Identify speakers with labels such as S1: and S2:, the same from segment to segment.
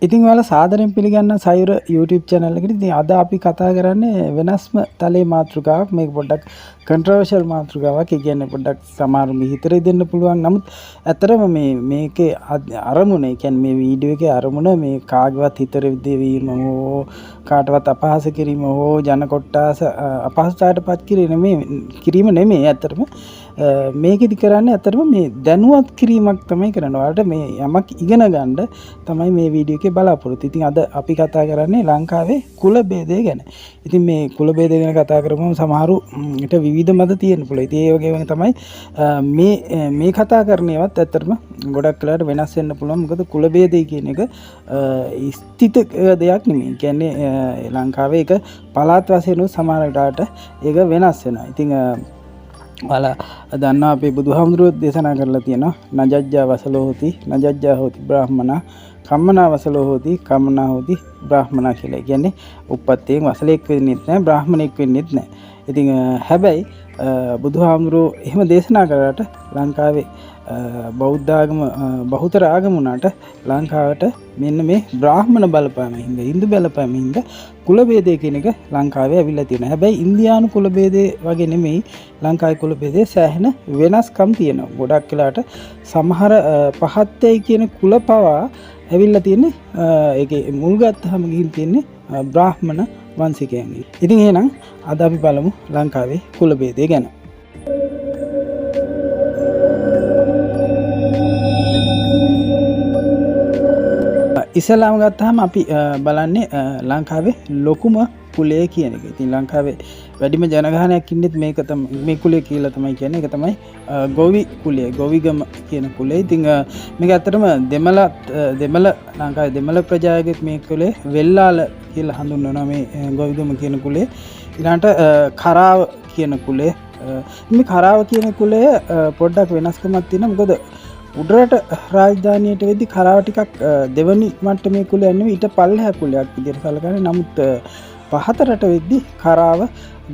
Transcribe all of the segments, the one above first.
S1: ඉතින් ඔයාලා සාදරයෙන් පිළිගන්න සයුර YouTube channel එකට. ඉතින් අද අපි කතා කරන්නේ වෙනස්ම තලයේ මාතෘකාවක්. මේක පොඩ්ඩක් controversial මාතෘකාවක්. ඒ කියන්නේ පොඩ්ඩක් සමහරු මිහිතරේ දෙන්න පුළුවන්. නමුත් ඇත්තටම මේකේ අරමුණ, ඒ කියන්නේ මේ වීඩියෝ එකේ අරමුණ මේ කාගේවත් හිත රෙවීම හෝ කාටවත් අපහාස කිරීම හෝ ජන කොට්ටාස අපහසුතාවයටපත් කිරීම නෙමෙයි. ඇත්තටම මේකෙදි කරන්නේ ඇත්තටම මේ දැනුවත් කිරීමක් තමයි කරන්නේ. ඔයාලට මේ යමක් ඉගෙන ගන්න තමයි මේ වීඩියෝ එකේ බලාපොරොත්තු. ඉතින් අද අපි කතා කරන්නේ ලංකාවේ කුල ભેදය ගැන. ඉතින් මේ කුල ભેදය ගැන කතා කරපුවම සමහරු ඊට විවිධ මත තියෙන්න පුළුවන්. ඉතින් ඒ වගේම තමයි මේ කතා කරන්නේවත් ඇත්තටම ගොඩක් වෙලාවට වෙනස් වෙන්න පුළුවන්. මොකද කුල ભેදය කියන එක ස්ථිත දෙයක් නෙමෙයි. කියන්නේ ලංකාවේ එක පළාත් වශයෙන් සමහර වෙලාවට ඒක වෙනස් වෙනවා. ඉතින් ඔයාලා දන්නවා අපේ බුදුහාමුදුරුවෝ දේශනා කරලා තියෙනවා නජජ්ජා වසලෝ හොති නජජ්ජා හොති බ්‍රාහ්මනා කම්මනා වසලෝ හොති කම්මනා හොති බ්‍රාහ්මනා කියලා. කියන්නේ උප්පත්තියෙන් වසලෙක් වෙන්නෙත් නැහැ බ්‍රාහ්මණෙක් වෙන්නෙත් නැහැ. ඉතින් හැබැයි බුදුහාමුදුරුවෝ එහෙම දේශනා කරාට ලංකාවේ බෞද්ධ ආගම බහුතර ආගම වුණාට ලංකාවට මෙන්න මේ බ්‍රාහ්මණ බලපෑම හින්දා හින්දු බලපෑම හින්දා කුල ભેදය කියන එක ලංකාවේ ඇවිල්ලා තියෙනවා. හැබැයි ඉන්දියානු කුල ભેදය වගේ නෙමෙයි ලංකාවේ කුල ભેදය සෑහෙන වෙනස්කම් තියෙනවා. ගොඩක් වෙලාට සමහර පහත්යයි කියන කුල පවා ඇවිල්ලා තියෙන්නේ ඒකේ මුල් ගත්තාම ගිහින් තියෙන්නේ බ්‍රාහ්මණ වංශිකයන්ගේ. ඉතින් එහෙනම් අද අපි බලමු ලංකාවේ කුල ભેදය ගැන. ඉස්සලාම ගත්තාම අපි බලන්නේ ලංකාවේ ලොකුම කුලය කියන එක. ඉතින් ලංකාවේ වැඩිම ජනගහනයක් ඉන්නෙත් මේක තමයි මේ කුලය කියලා තමයි කියන්නේ. ඒක තමයි ගොවි කුලය. ගොවිගම කියන කුලය. ඉතින් මේක ඇත්තටම දෙමළ ලංකාවේ දෙමළ ප්‍රජාවගේ මේ කුලය වෙල්ලාල කියලා හඳුන්වනවා මේ ගොවිගම කියන කුලය. ඊළඟට කරාව කියන කුලය. මේ කරාව කියන කුලය පොඩ්ඩක් වෙනස්කමක් තියෙනවා. මොකද උඩරට රාජධානියට වෙද්දි කරාව ටිකක් දෙවනි මට්ටමේ කුලයක් නෙවෙයි ඊට පල්ලෙහා කුලයක් විදිහට සැලකන්නේ. නමුත් පහතරට වෙද්දි කරාව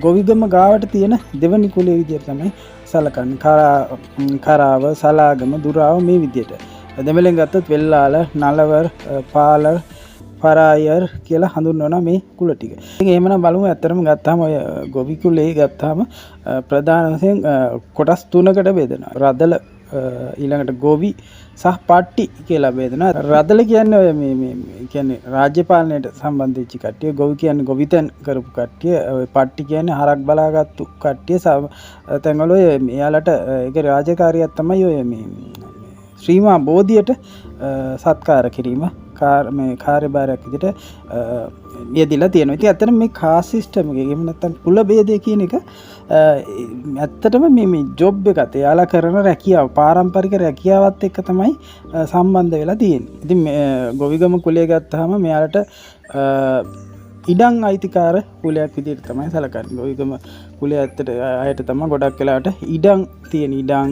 S1: ගොවිගම ගාවට තියෙන දෙවනි කුලයේ විදිහට තමයි සැලකන්නේ. කරාව සලාගම දුරාව මේ විදිහට. දෙමළෙන් ගත්තොත් වෙල්ලාල නලවර පාලර් පරායර් කියලා හඳුන්වනවා මේ කුල ටික. ඉතින් එහෙමනම් බලමු ඇත්තටම ගත්තාම ඔය ගොවි කුලේ ගත්තාම ප්‍රධාන වශයෙන් කොටස් තුනකට බෙදෙනවා. රදල ඊළඟට ගොවි සහ පට්ටි කියලා බෙදෙනවා. රදල කියන්නේ ඔය මේ කියන්නේ රාජ්‍ය පාලනයට සම්බන්ධ වෙච්ච කට්ටිය. ගොවි කියන්නේ ගොවිතැන් කරපු කට්ටිය. ඔය පට්ටි කියන්නේ හරක් බලාගත්තු කට්ටිය. තැන්වල ඔය එයාලට ඒක රාජකාරියක් තමයි ඔය මේ ශ්‍රීමා බෝධියට සත්කාර කිරීම මේ කාර්යභාරයක් විදිහට යෙදিলা තියෙනවා. ඉතින් ඇත්තටම මේ කාස්ට් සිස්ටම් එකේ එහෙම නැත්නම් කුල ભેදය කියන එක ඇත්තටම මේ ජොබ් එකත් එයාලා කරන රැකියාව පාරම්පරික රැකියාවත් එක්ක තමයි සම්බන්ධ වෙලා තියෙන්නේ. ඉතින් ගොවිගම කුලය ගත්තාම මෙයාලට ඉඩම් අයිතිකාර කුලයක් විදිහට තමයි සැලකන්නේ. ගොවිගම කුලය ඇත්තට අයට තමයි ගොඩක් වෙලාවට ඉඩම් තියෙන ඉඩම්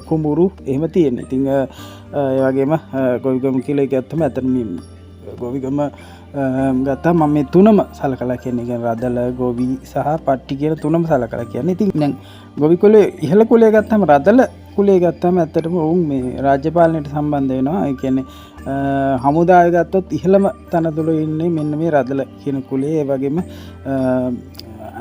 S1: කුඹුරු එහෙම තියෙන. ඉතින් ඒ වගේම ගොවිගම කියලා ගත්තම ඇත්තට මේ ගොවිගම ගත්තාම මම මේ තුනම සලකලා කියන්නේ. කියන්නේ රදල ගොවි සහ පට්ටි කියන තුනම සලකලා කියන්නේ. ඉතින් දැන් ගොවි කුලේ ඉහළ කුලය ගත්තාම රදල කුලය ගත්තාම ඇත්තටම උන් මේ රාජ්‍ය පාලනයට සම්බන්ධ වෙනවා. ඒ කියන්නේ හමුදාය ගත්තොත් ඉහළම තනතුර ඉන්නේ මෙන්න මේ රදල කියන කුලේ. ඒ වගේම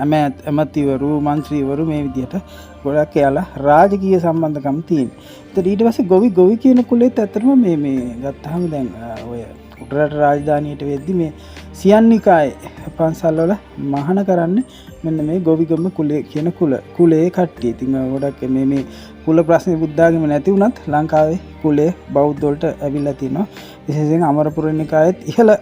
S1: ඇමතිවරු මන්ත්‍රීවරු මේ විදිහට ගොඩක් එයාලා රාජකීය සම්බන්ධකම් තියෙනවා. ඊට පස්සේ ගොවි කියන කුලෙත් ඇත්තටම මේ ගත්තාම දැන් ඔය උඩරට රාජධානියට වෙද්දි මේ සියන්නිකායේ පන්සල් වල මහාන කරන්නේ මෙන්න මේ ගොවිගම කුලේ කියන කුලේ කට්ටිය. ඉතින් ගොඩක් මේ කුල ප්‍රශ්නේ බුද්ධාගම නැති වුණත් ලංකාවේ කුලේ බෞද්ධ වලට ඇවිල්ලා තිනවා. විශේෂයෙන් අමරපුර නිකායේත් ඉහළ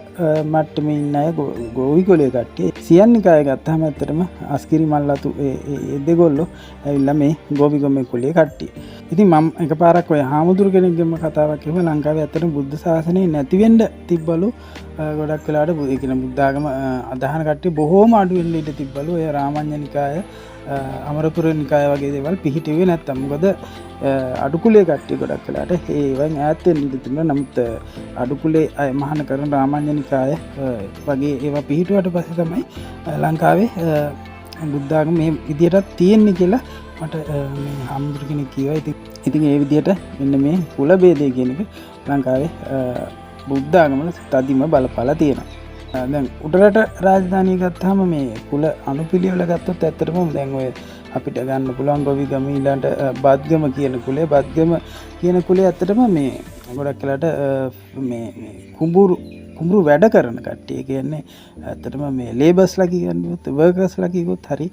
S1: මට්ටමේ ඉන්න අය ගොවි කුලේ කට්ටිය. සියන්නිකායේ ගත්තාම ඇත්තටම අස්කිරි මල්ලතු ඒ දෙගොල්ලෝ ඇවිල්ලා මේ ගොවිගම කුලේ කට්ටිය. ඉතින් මම එකපාරක් ඔය හාමුදුරු කෙනෙක්ගෙම කතාවක් කිව්වා. ලංකාවේ ඇත්තටම බුද්ධ ශාසනය නැති වෙන්න තිබ්බලු. ගොඩක් වෙලාවට ඒ කියන බුද්ධාගම අදහන කට්ටිය බොහෝම අඩු වෙන්න ඉඩ තිබ්බලු. ඔය රාමඤ්ඤ නිකාය අමරපුර නිකාය වගේ දේවල් පිහිටුවේ නැත්තම්. මොකද අඩු කුලේ කට්ටිය ගොඩක් වෙලාවට ඒවෙන් ඈත් වෙන්න ඉඩ තිබුණා. නමුත් අඩු කුලේ අය මහාන කරන රාමඤ්ඤ නිකාය වගේ ඒවා පිහිටුවට පස්සේ තමයි ලංකාවේ බුද්ධාගම මේ විදියටත් තියෙන්නේ කියලා මට මේ හාමුදුරු කෙනෙක් කිව්වා. ඉතින් ඒ විදියට මෙන්න මේ කුල ભેදය කියන එක ලංකාවේ බුද්ධ ආගමල තදිම බලපාලා තියෙනවා. දැන් උඩරට රාජධානිය ගත්තාම මේ කුල අනුපිළිවෙල ගත්තොත් ඇත්තටම දැන් ඔය අපිට ගන්න පුළුවන් ගොවිගම ඊළඟට බද්ගම කියන කුලය බද්ගම කියන කුලය ඇත්තටම මේ ගොඩක් වෙලාට මේ කුඹුරු වැඩ කරන කට්ටිය කියන්නේ ඇත්තටම මේ ලේබර්ස්ලා කියනොත් වර්කර්ස්ලා කිව්වොත් හරි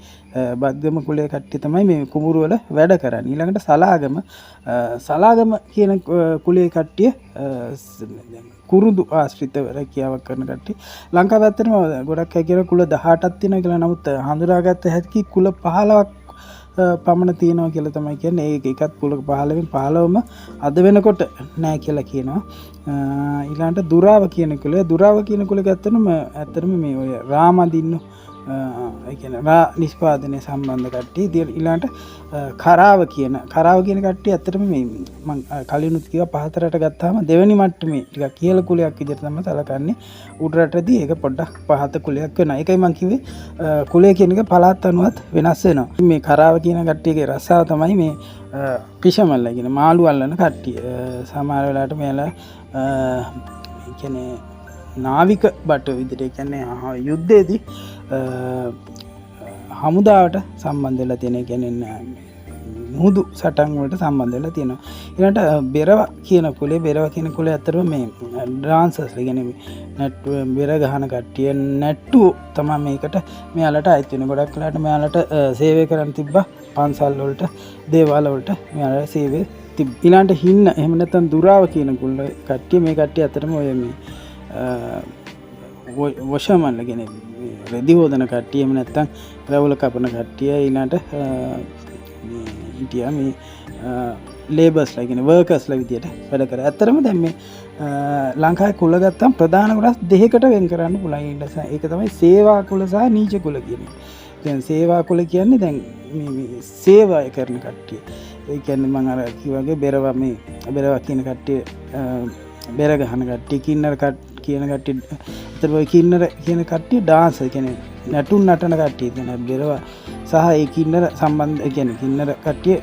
S1: බද්ගම කුලයේ කට්ටිය තමයි මේ කුඹුරු වල වැඩ කරන්නේ. ඊළඟට සලාගම කියන කුලයේ කට්ටිය කුරුඳු ආශ්‍රිතව රැකියාවක් කරන කට්ටිය. ලංකාව ඇත්තටම ගොඩක් අය කියන කුල 18ක් තියෙනවා කියලා. නමුත් හඳුනාගත්ත හැකි කුල 15ක් පමණ තියෙනවා කියලා තමයි කියන්නේ. ඒක එකත් කුල 15න් 15ම අද වෙනකොට නෑ කියලා කියනවා. ඊළඟට දුරාව කියන කුලය ඇත්තටම මේ ඔය රාමදින්නු ඒ කියන්නේ රා නිෂ්පාදනය සම්බන්ධ කට්ටිය. ඊළඟට කරාව කියන කට්ටිය ඇත්තටම මේ මම කලිනුත් කිව්වා පහතරට ගත්තාම දෙවෙනි මට්ටමේ ටිකක් කියලා කුලයක් විදිහට තමයි සැලකන්නේ. උඩරටදී ඒක පොඩ්ඩක් පහත කුලයක් වෙනවා. ඒකයි මම කිව්වේ කුලය කියන එක පළාත් අනුවත් වෙනස් වෙනවා. මේ කරාව කියන කට්ටියගේ රස්සාව තමයි මේ පිෂමල්ල කියන මාළු අල්ලන කට්ටිය. සමහර වෙලාවට මෙයාලා කියන්නේ නාවික බට විදිහට කියන්නේ යුද්ධයේදී හමුදාවට සම්බන්ධ වෙලා තියෙන කියන්නේ මුහුදු සටන් වලට සම්බන්ධ වෙලා තියෙනවා. ඊළඟට බෙරව කියන කුලය අතරම මේ ඩාන්සර්ස් කියන්නේ නැට්ටු බෙර ගහන කට්ටිය නැට්ටු තමයි මේකට මෙයාලට අයිති වෙන. ගොඩක් වෙලාට මෙයාලට සේවය කරන් තිබ්බා පන්සල් වලට දේවාල වලට මෙයාලට සේවය තිබ්බ. ඊළඟට හින්න එහෙම නැත්නම් දුරාව කියන කුලේ කට්ටිය මේ කට්ටිය අතරම ඔය මේ වොෂමන්ල කියන රෙදි හොදන කට්ටිය එහෙම නැත්නම් රැවුල කපන කට්ටිය ඊළඟට හිටියා මේ ලේබර්ස්ලා කියන වර්කර්ස්ලා විදියට වැඩ කරා. ඇත්තරම දැන් මේ ලංකාවේ කුල ගත්තම ප්‍රධාන කොටස් දෙකකට වෙන් කරන්න පුළුවන්. ඒක තමයි සේවා කුල සහ නීච කුල කියන්නේ. දැන් සේවා කුල කියන්නේ දැන් මේ සේවය කරන කට්ටිය. ඒ කියන්නේ මම අර කිව්වාගේ බෙරවා කියන කට්ටිය බෙර ගහන කට්ටිය කින්නර කියන කට්ටිය අතට ඔය කින්නර කියන කට්ටිය ඩාන්ස් කියන්නේ නටුන් නටන කට්ටිය කියන බෙරවා සහ ඒ කින්නර සම්බන්ධ කියන්නේ කින්නර කට්ටිය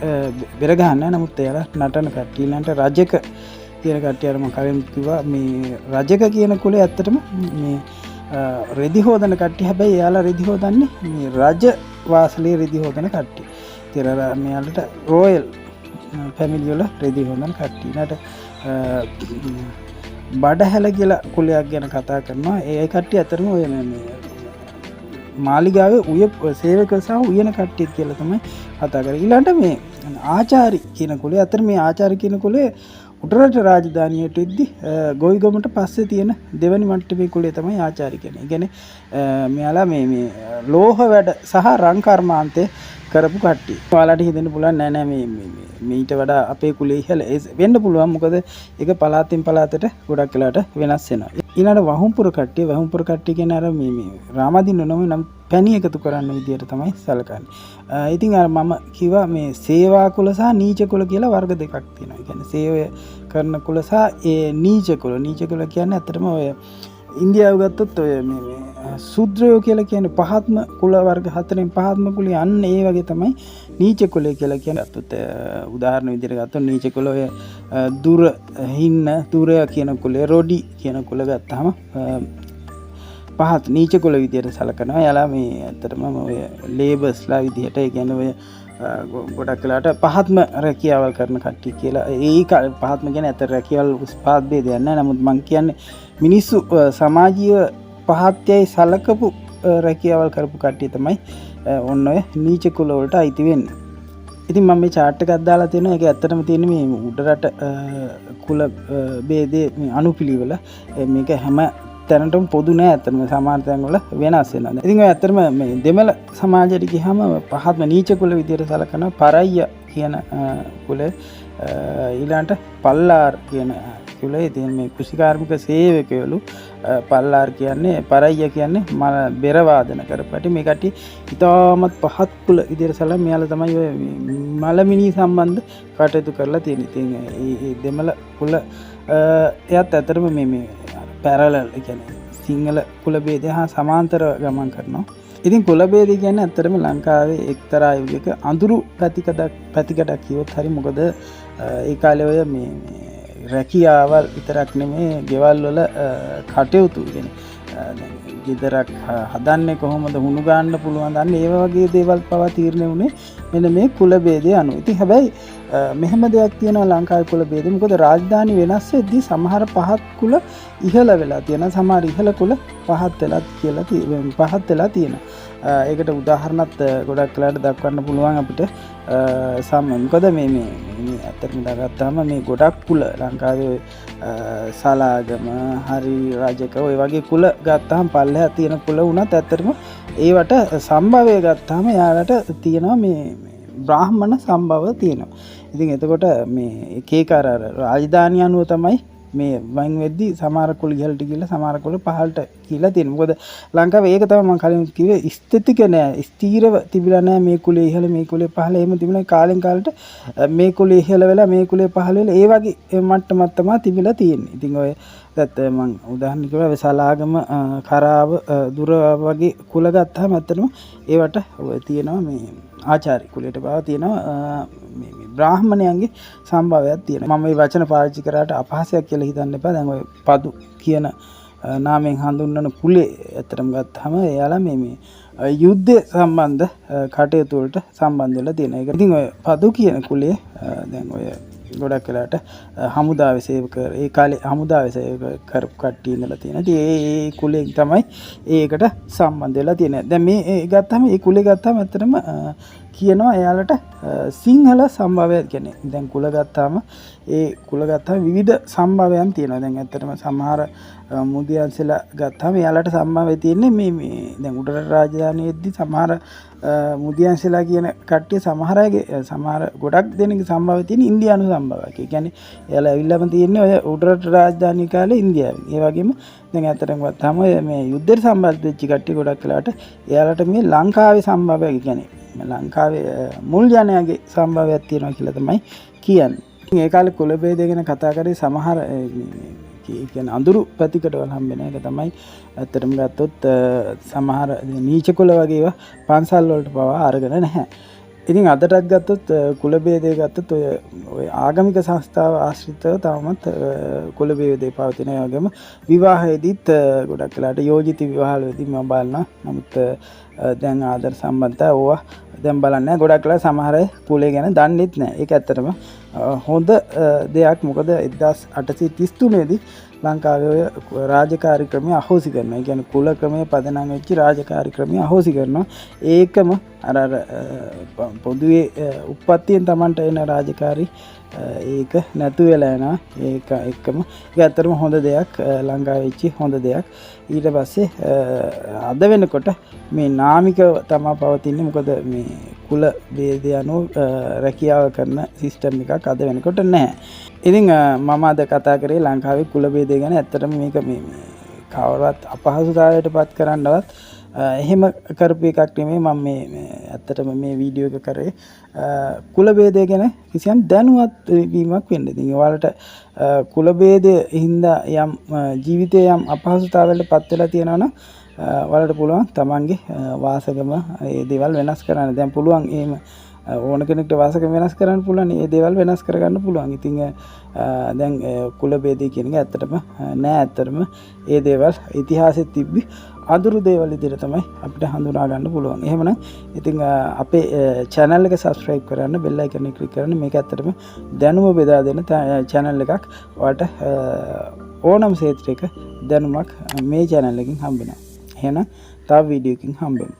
S1: බෙර ගහන්නේ නමුත් එයාලා නටන කට්ටිය ඊළඟට රජක කියන කට්ටිය අර මම කලින් කිව්වා මේ රජක කියන කුලේ ඇත්තටම මේ රෙදි හොදන කට්ටිය. හැබැයි එයාලා රෙදි හොදන්නේ මේ රජ වාසලේ රෙදි හොදන කට්ටිය. ඉතින් මෙයාලට රොයල් ෆැමිලි වල රෙදි හොදන කට්ටිය. ඊට බඩහැල කියලා කුලයක් ගැන කතා කරනවා. ඒ කට්ටිය අතරම ඔය මාලිගාවේ සේවක සහ උයන කට්ටිය කියලා තමයි කතා කරන්නේ. ඊළඟට මේ ආචාරි කියන කුලය අතර මේ ආචාරි කියන කුලේ උඩරට රාජධානියට එද්දි ගොවිගමට පස්සේ තියෙන දෙවනි මට්ටමේ කුලය තමයි ආචාරි කියන්නේ. ඒ කියන්නේ මෙයාලා මේ ලෝහ වැඩ සහ රං කර්මාන්තේ කරපු කට්ටිය. ඔයාලට හිතෙන්න පුළුවන් නෑ මේට වඩා අපේ කුලේ ඉහළ වෙන්න පුළුවන්. මොකද ඒක පළාතින් පළාතට ගොඩක් වෙලාට වෙනස් වෙනවා. ඊළඟ වහුම්පුර කට්ටිය කියන්නේ අර මේ රාමදින්න නෝම නම් පැණි එකතු කරන්න විදියට තමයි සැලකන්නේ. ඉතින් අර මම කිව්වා මේ සේවා කුල සහ නීච කුල කියලා වර්ග දෙකක් තියෙනවා. ඒ කියන්නේ සේවය කරන කුල සහ ඒ නීච කුල. නීච කුල කියන්නේ ඇත්තටම ඔය ඉන්දියාව ගත්තොත් ඔය මේ සුද්‍රයෝ කියලා කියන්නේ පහත්ම කුල වර්ග හතරෙන් පහත්ම කුලය අන්න ඒ වගේ තමයි නීච කුලය කියලා කියන්නේ. අතත් උදාහරණ විදිහට ගත්තොත් නීච කුල ඔය දුර හින්න දුරය කියන කුලය රොඩි කියන කුල ගත්තාම පහත් නීච කුල විදිහට සලකනවා. එයාලා මේ ඇත්තටම ඔය ලේබර්ස්ලා විදිහට ඒ කියන්නේ ඔය ගොඩක් වෙලාට පහත්ම රැකියාවල් කරන කට්ටිය කියලා. ඒක පහත්ම කියන්නේ ඇත්තට රැකියාවල් පහත් ભેදයක් නැහැ. නමුත් මම කියන්නේ මිනිස්සු සමාජීය පහත්යයි සලකපු රැකියාවල් කරපු කට්ටිය තමයි ඔන්න ඔය නීච කුල වලට අයිති වෙන්නේ. ඉතින් මම මේ chart එකක් දාලා තියෙනවා. ඒක ඇත්තටම තියෙන්නේ මේ උඩරට කුල ભેදේ මේ අනුපිළිවෙල. මේක හැම තැනටම පොදු නෑ. ඇත්තටම සමාන තැන්වල වෙනස් වෙනවා. ඉතින් ඔය ඇත්තටම මේ දෙමළ සමාජයට ගියාම පහත්ම නීච කුල විදියට සලකන පරය්‍ය කියන කුලය ඊළඟට පල්ලාර් කියන කුලයේ තියෙන මේ කෘෂිකාර්මික සේවකයලු පල්ලාර් කියන්නේ පරය්‍ය කියන්නේ බෙර වාදන කරපටි මේ කට්ටිය ඉතාමත් පහත් කුල විදියට සලකන මෙයාලා තමයි ඔය මලමිනී සම්බන්ධ කටයුතු කරලා තියෙන්නේ. ඉතින් මේ දෙමළ කුල එයත් ඇත්තටම මේ පැරලල් කියන්නේ සිංහල කුල ભેදය හා සමාන්තර ගමන් කරනවා. ඉතින් කුල ભેදය කියන්නේ ඇත්තටම ලංකාවේ එක්තරා යුගයක අඳුරු පැතිකඩක් කියොත් හරි. මොකද ඒ කාලේ ඔය මේ රැකියාවල් විතරක් නෙමේ ගෙවල් වල කටයුතු කියන්නේ ගෙදරක් හදන්නේ කොහොමද හුණු ගන්න පුළුවන් දන්නේ ඒ වගේ දේවල් පවා තීරණය වුණේ මෙන්න මේ කුල ભેදය අනුව. ඉතින් හැබැයි මෙහෙම දෙයක් තියෙනවා ලංකාවේ කුල ભેදෙ. මොකද රාජධානි වෙනස් වෙද්දී සමහර පහත් කුල ඉහළ වෙලා තියෙනවා. සමහර ඉහළ කුල පහත් වෙලා තියෙනවා. ඒකට උදාහරණත් ගොඩක් වෙලාට දක්වන්න පුළුවන් අපිට. මොකද මේ ඇත්තටම දාගත්තාම මේ ගොඩක් කුල ලංකාවේ සලාගම හරි රජක ඔය වගේ කුල ගත්තාම පල්ලෙහා තියෙන කුල වුණත් ඇත්තටම ඒවට සම්භවය ගත්තාම යාලට තියෙනවා මේ බ්‍රාහ්මණ සම්භව තියෙනවා. ඉතින් එතකොට මේ එක එක රාජධානිය අනුව තමයි මේ වයින් වෙද්දි සමහර කුල ඉහළට ගිහලා සමහර කුල පහළට කියලා තියෙනවා. මොකද ලංකාවේ ඒක තමයි මම කලින් කිව්වේ ස්ථිතික නෑ. ස්ථීරව තිබිලා නෑ මේ කුලේ ඉහළ මේ කුලේ පහළ. එහෙම තිබුණා කාලෙන් කාලට මේ කුලේ ඉහළ වෙලා මේ කුලේ පහළ වෙලා ඒ වගේ මට්ටමක් තමයි තිබිලා තියෙන්නේ. ඉතින් ඔය දැත් මම උදාහරණ කිව්වා සලාගම කරාව දුර වගේ කුල ගත්තාම ඇත්තටම ඒවට ඔය තියෙනවා මේ ආචාර්ය කුලයට බව තියෙනවා මේ බ්‍රාහ්මණයන්ගේ සම්භාවයක් තියෙනවා. මම මේ වචන පාවිච්චි කරාට අපහාසයක් කියලා හිතන්න එපා. දැන් ඔය පදු කියන නාමයෙන් හඳුන්වන කුලේ ඇත්තටම ගත්තාම එයාලා මේ යුද්ධ සම්බන්ධ කටයුතු වලට සම්බන්ධ වෙලා තියෙනවා. ඒක ඉතින් ඔය පදු කියන කුලේ දැන් ඔය ගොඩක් වෙලාට හමුදාවේ සේවක ඒ කාලේ හමුදාවේ සේවක කරපු කට්ටිය ඉඳලා තියෙනවා. ඉතින් ඒ කුලයෙන් තමයි ඒකට සම්බන්ධ වෙලා තියෙන්නේ. දැන් මේ ගත්තාම මේ කුලේ ගත්තාම ඇත්තටම කියනවා එයාලට සිංහල සම්භාවයක් කියන්නේ. දැන් කුල ගත්තාම ඒ කුල ගත්තාම විවිධ සම්භාවයන් තියෙනවා. දැන් ඇත්තටම සමහර මුදියන්සලා ගත්තාම එයාලට සම්භාවය තියෙන්නේ මේ දැන් උඩරට රාජධානියේදී සමහර මුදියන්සලා කියන කට්ටිය සමහර ගොඩක් දෙනෙක්ගේ සම්භාවය තියෙන ඉන්දියානු සම්භාවයක්. ඒ කියන්නේ එයාලා ඇවිල්ලාම තියෙන්නේ ඔය උඩරට රාජධානී කාලේ ඉන්දියාවේ. ඒ වගේම දැන් ඇත්තටම ගත්තාම මේ යුද්ධයට සම්බන්ධ වෙච්ච කට්ටිය ගොඩක් වෙලාට එයාලට මේ ලංකාවේ සම්භාවයක් කියන්නේ ලංකාවේ මුල් ජනයාගේ සම්භාවයක් තියෙනවා කියලා තමයි කියන්නේ. ඒ කාලේ කුල ભેදය ගැන කතා කරේ සමහර කියන්නේ අඳුරු පැතිකඩවල හම්බෙන එක තමයි ඇත්තටම ගත්තොත් සමහර නීච කුල වගේ ඒවා පන්සල් වලට පවා අරගෙන නැහැ. ඉතින් අදටත් ගත්තොත් කුල ભેදය ගත්තොත් ඔය ආගමික සංස්ථාව ආශ්‍රිතව තවමත් කුල ભેදය පවතින. ඒ වගේම විවාහයේදීත් ගොඩක් වෙලාට යෝජිත විවාහවලදී මම බලනවා. නමුත් දැන් ආදර සම්බන්ධතා ඕවා දැන් බලන්නේ ගොඩක් වෙලා සමහර අය කුලය ගැන දන්නෙත් නැහැ. ඒක ඇත්තටම හොඳ දෙයක්. මොකද 1833 දී ලංකාවේ ඔය රාජකාරී ක්‍රමය අහෝසි කරනවා. ඒ කියන්නේ කුල ක්‍රමයේ පදනම් වෙච්ච රාජකාරී ක්‍රමය අහෝසි කරනවා. ඒකම අර පොදුවේ උප්පත්තියෙන් Tamanට එන රාජකාරී ඒක නැතු වෙලා යනවා. ඒක එක්කම ඒක ඇත්තටම හොඳ දෙයක්. ලංකාවේ වෙච්ච හොඳ දෙයක්. ඊට පස්සේ අද වෙනකොට මේ නාමිකව තමයි පවතින්නේ. මොකද මේ කුල ભેදය අනුව රැකියාව කරන සිස්ටම් එකක් අද වෙනකොට නැහැ. ඉතින් මම අද කතා කරේ ලංකාවේ කුල ભેදය ගැන. ඇත්තටම මේක මේ කවුරුත් අපහසුතාවයට පත් කරන්නවත් එහෙම කරපු එකක් නෙමෙයි. මම මේ ඇත්තටම මේ වීඩියෝ එක කරේ කුල ભેදය ගැන කිසියම් දැනුවත් වීමක් වෙන්න. ඉතින් ඔයාලට කුල ભેදය හින්දා යම් ජීවිතයේ යම් අපහසුතාවයකට පත් වෙලා තියෙනවා නම් ඔයාලට පුළුවන් තමන්ගේ වාසගම ඒ දේවල් වෙනස් කරන්න. දැන් පුළුවන් එහෙම ඕන කෙනෙක්ට වාසගම වෙනස් කරන්න පුළුවන්. ඒ දේවල් වෙනස් කරගන්න පුළුවන්. ඉතින් දැන් කුල ભેදය කියන එක ඇත්තටම නෑ. ඇත්තටම ඒ දේවල් ඉතිහාසෙත් තිබ්බි අඳුරු දේවල් විදිහට තමයි අපිට හඳුනා ගන්න පුළුවන්. එහෙමනම් ඉතින් අපේ channel එක subscribe කරන්න, bell icon එක click කරන්න. මේක ඇත්තටම දැනුම බෙදා දෙන channel එකක්. ඔයාලට ඕනම ක්ෂේත්‍රයක දැනුමක් මේ channel එකකින් හම්බ වෙනවා. එහෙනම් තව වීඩියෝ එකකින් හම්බෙමු.